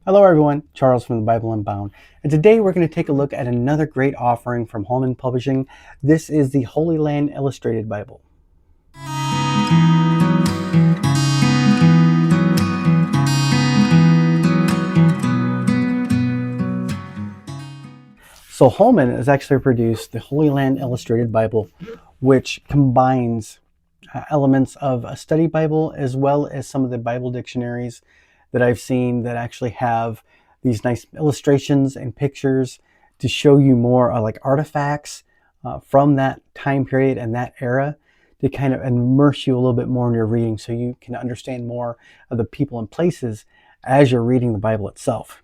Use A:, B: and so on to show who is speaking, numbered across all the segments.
A: Hello everyone, Charles from the Bible Unbound, and today we're going to take a look at another great offering from Holman Publishing. This is the Holyland Illustrated Bible. So Holman has actually produced the Holyland Illustrated Bible, which combines elements of a study Bible as well as some of the Bible dictionaries that I've seen that actually have these nice illustrations and pictures to show you more like artifacts from that time period and that era to kind of immerse you a little bit more in your reading so you can understand more of the people and places as you're reading the Bible itself.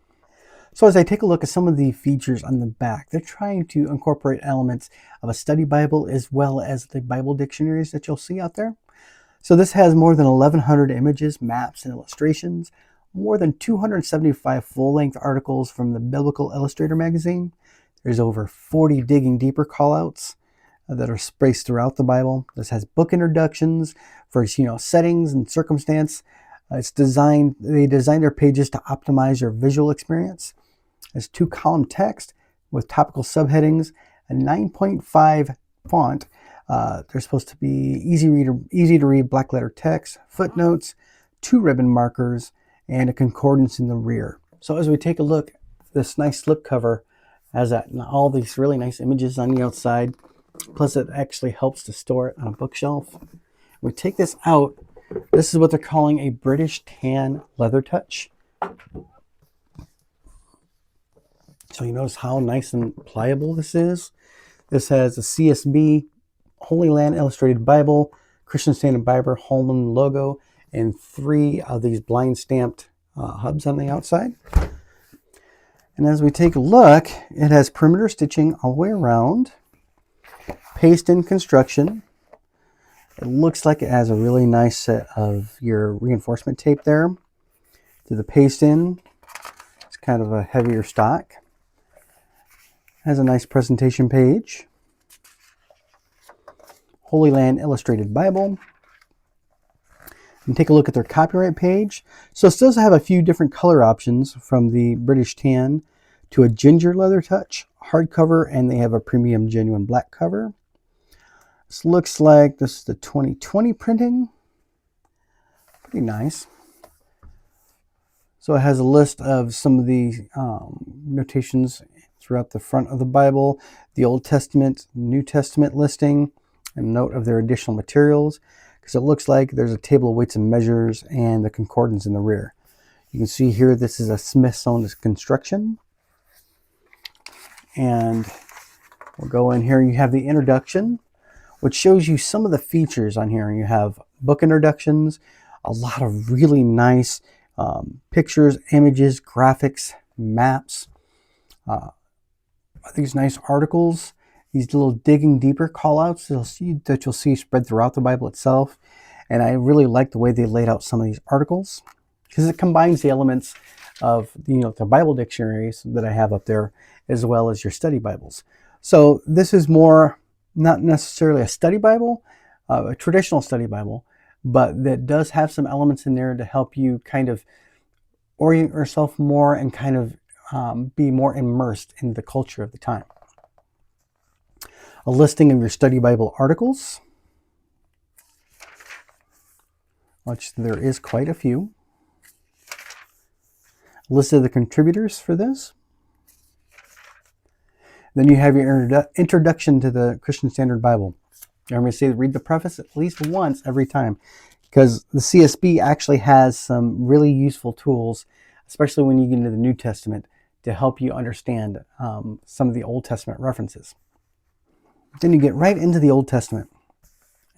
A: So as I take a look at some of the features on the back, they're trying to incorporate elements of a study Bible as well as the Bible dictionaries that you'll see out there. So this has more than 1,100 images, maps, and illustrations, more than 275 full-length articles from the Biblical Illustrator magazine. There's over 40 digging deeper callouts that are spaced throughout the Bible. This has book introductions for settings and circumstance. They designed their pages to optimize your visual experience. It's 2-column text with topical subheadings, a 9.5 font. They're supposed to be easy to read black letter text, footnotes, 2 ribbon markers, and a concordance in the rear. So as we take a look, this nice slipcover has all these really nice images on the outside. Plus it actually helps to store it on a bookshelf. We take this out. This is what they're calling a British tan leather touch. So you notice how nice and pliable this is. This has a CSB Holyland Illustrated Bible, Christian Standard Bible, Holman logo, and 3 of these blind stamped hubs on the outside. And as we take a look, it has perimeter stitching all the way around, paste-in construction. It looks like it has a really nice set of your reinforcement tape there. To the paste-in, it's kind of a heavier stock. Has a nice presentation page. Holyland Illustrated Bible. And take a look at their copyright page. So it does have a few different color options from the British tan to a ginger leather touch, hardcover, and they have a premium genuine black cover. This looks like this is the 2020 printing. Pretty nice. So it has a list of some of the notations throughout the front of the Bible, the Old Testament, New Testament listing, and a note of their additional materials, because it looks like there's a table of weights and measures and the concordance in the rear. You can see here this is a Smithsonian construction. And we'll go in here. You have the introduction, which shows you some of the features on here. You have book introductions, a lot of really nice pictures, images, graphics, maps, these nice articles, these little digging deeper callouts that you'll see spread throughout the Bible itself. And I really like the way they laid out some of these articles because it combines the elements of the Bible dictionaries that I have up there as well as your study Bibles. So this is more not necessarily a study Bible, a traditional study Bible, but that does have some elements in there to help you kind of orient yourself more and kind of be more immersed in the culture of the time. A listing of your study Bible articles, which there is quite a few. A list of the contributors for this. Then you have your introduction to the Christian Standard Bible. I'm going to say read the preface at least once every time, because the CSB actually has some really useful tools, especially when you get into the New Testament, to help you understand some of the Old Testament references. Then you get right into the Old Testament.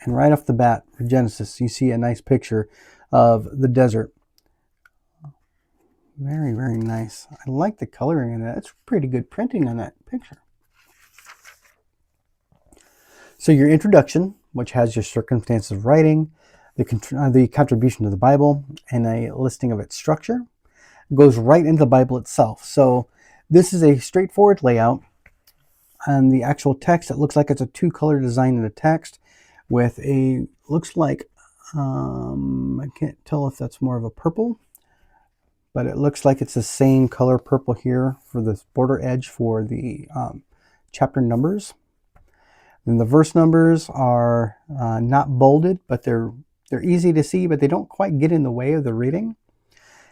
A: And right off the bat, for Genesis, you see a nice picture of the desert. Very, very nice. I like the coloring in that. It's pretty good printing on that picture. So your introduction, which has your circumstances of writing, the contribution to the Bible, and a listing of its structure, goes right into the Bible itself. So this is a straightforward layout. And the actual text, it looks like it's a 2-color design in the text with looks like, I can't tell if that's more of a purple, but it looks like it's the same color purple here for the border edge for the chapter numbers. Then the verse numbers are not bolded, but they're easy to see, but they don't quite get in the way of the reading.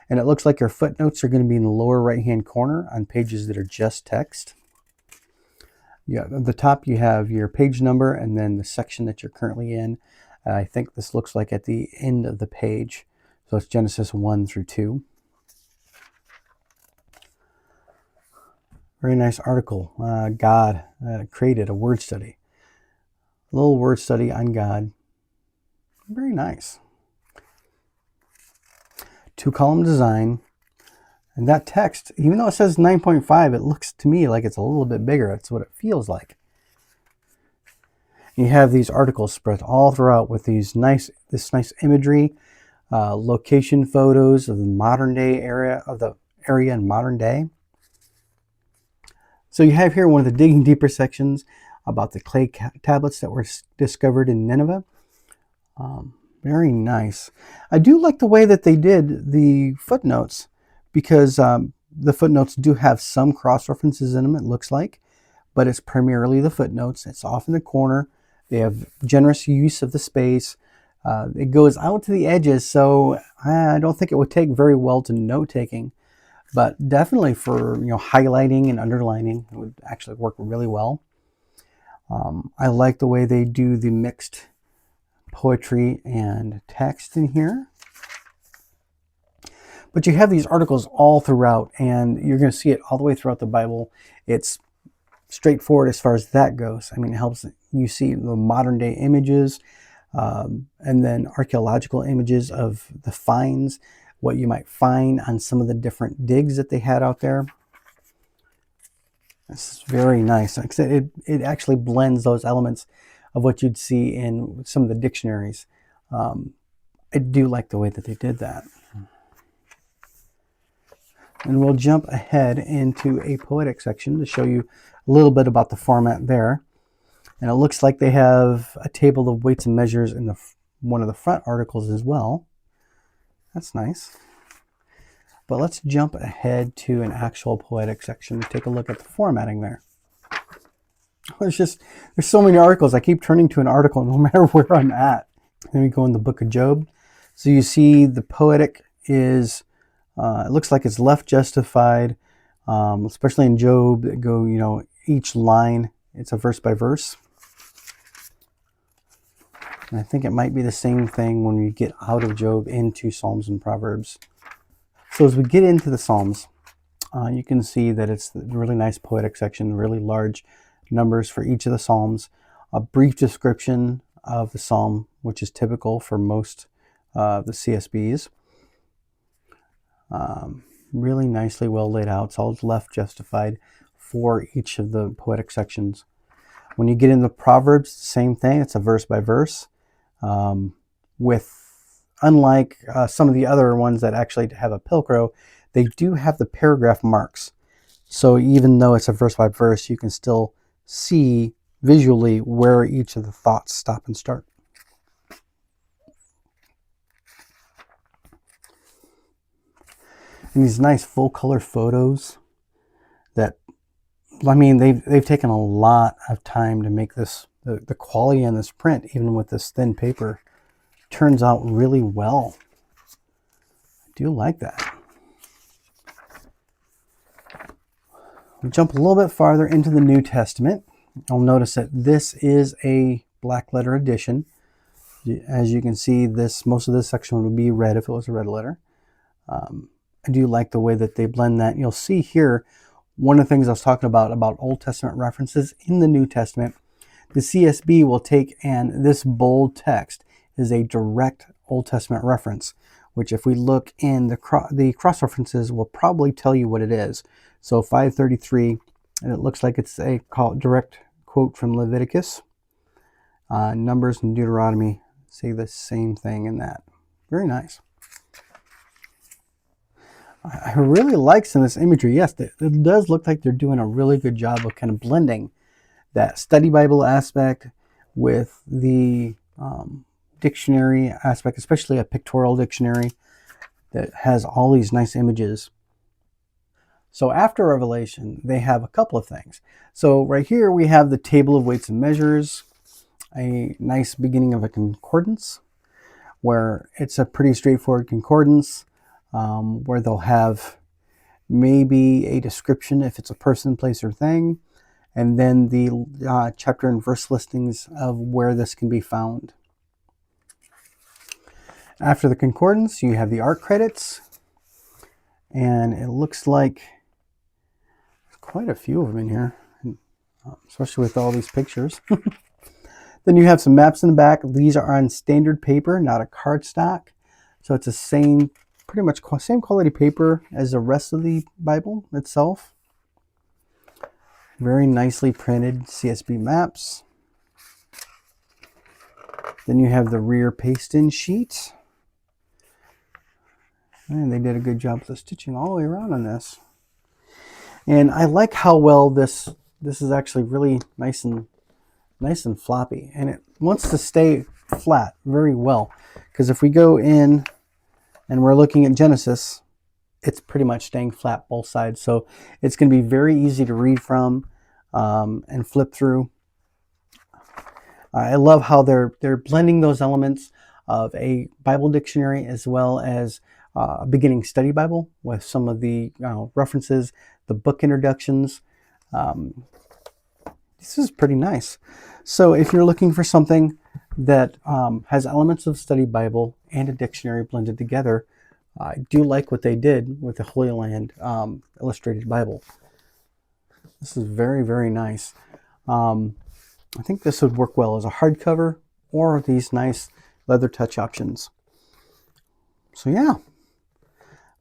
A: And it looks like your footnotes are going to be in the lower right-hand corner on pages that are just text. Yeah, at the top you have your page number and then the section that you're currently in. I think this looks like at the end of the page. So it's Genesis 1 through 2. Very nice article. God created a word study. A little word study on God. Very nice. 2-column design. And that text, even though it says 9.5, it looks to me like it's a little bit bigger. That's what it feels like. You have these articles spread all throughout with this nice imagery, location photos of the modern day area in modern day. So you have here one of the digging deeper sections about the clay tablets that were discovered in Nineveh. Very nice. I do like the way that they did the footnotes, because the footnotes do have some cross references in them, it looks like, but it's primarily the footnotes. It's off in the corner. They have generous use of the space. It goes out to the edges, so I don't think it would take very well to note taking, but definitely for highlighting and underlining, it would actually work really well. I like the way they do the mixed poetry and text in here. But you have these articles all throughout, and you're going to see it all the way throughout the Bible. It's straightforward as far as that goes. I mean, it helps you see the modern day images, and then archaeological images of the finds, what you might find on some of the different digs that they had out there. This is very nice. It actually blends those elements of what you'd see in some of the dictionaries. I do like the way that they did that. And we'll jump ahead into a poetic section to show you a little bit about the format there. And it looks like they have a table of weights and measures in one of the front articles as well. That's nice. But let's jump ahead to an actual poetic section to take a look at the formatting there. There's so many articles. I keep turning to an article no matter where I'm at. Then we go in the book of Job. So you see the poetic is, it looks like it's left justified, especially in Job, that go, each line, it's a verse by verse. And I think it might be the same thing when we get out of Job into Psalms and Proverbs. So as we get into the Psalms, you can see that it's a really nice poetic section, really large numbers for each of the Psalms, a brief description of the Psalm, which is typical for most of the CSBs. Really nicely well laid out. It's all left justified for each of the poetic sections. When you get into Proverbs, same thing. It's a verse by verse. Unlike some of the other ones that actually have a pilcrow, they do have the paragraph marks. So even though it's a verse by verse, you can still see visually where each of the thoughts stop and start. And these nice full color photos that, I mean, they've taken a lot of time to make this, the quality on this print, even with this thin paper, turns out really well. I do like that. We jump a little bit farther into the New Testament. You'll notice that this is a black letter edition. As you can see, most of this section would be red if it was a red letter. I do like the way that they blend that. You'll see here, one of the things I was talking about Old Testament references in the New Testament, the CSB will take, and this bold text is a direct Old Testament reference, which if we look in the cross references will probably tell you what it is. So 533, and it looks like it's a direct quote from Leviticus. Numbers and Deuteronomy say the same thing in that. Very nice. I really like some of this imagery. Yes, it does look like they're doing a really good job of kind of blending that study Bible aspect with the dictionary aspect, especially a pictorial dictionary. that has all these nice images. So after Revelation, they have a couple of things. So right here we have the table of weights and measures, a nice beginning of a concordance, where it's a pretty straightforward concordance, where they'll have maybe a description if it's a person, place, or thing, and then the chapter and verse listings of where this can be found. After the concordance, you have the art credits, and it looks like there's quite a few of them in here, especially with all these pictures. Then you have some maps in the back. These are on standard paper, not a cardstock. So it's the pretty much same quality paper as the rest of the Bible itself. Very nicely printed CSB maps. Then you have the rear paste-in sheet. And they did a good job with the stitching all the way around on this. And I like how well this is actually really nice and floppy, and it wants to stay flat very well, because if we go in and we're looking at Genesis, it's pretty much staying flat both sides, so it's going to be very easy to read from and flip through. I love how they're blending those elements of a Bible dictionary as well as a beginning study Bible with some of the references, the book introductions. This is pretty nice. So if you're looking for something that has elements of study Bible and a dictionary blended together, I do like what they did with the Holyland illustrated Bible. This is very, very nice. I think this would work well as a hardcover or these nice leather touch options. So yeah,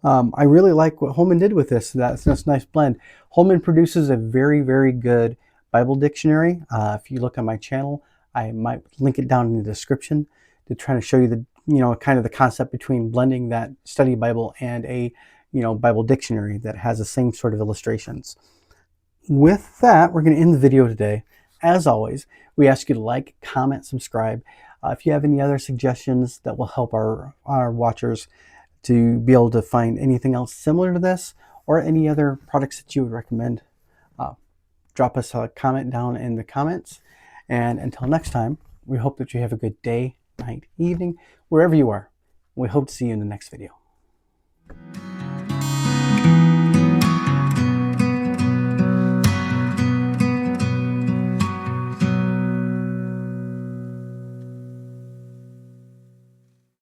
A: I really like what Holman did with this. That's a nice blend. Holman produces a very, very good Bible dictionary. If you look on my channel, I might link it down in the description to try to show you the kind of the concept between blending that study Bible and a Bible dictionary that has the same sort of illustrations. With that, we're going to end the video today. As always, we ask you to like, comment, subscribe. If you have any other suggestions that will help our watchers to be able to find anything else similar to this or any other products that you would recommend, drop us a comment down in the comments. And until next time, we hope that you have a good day, night, evening, wherever you are. We hope to see you in the next video.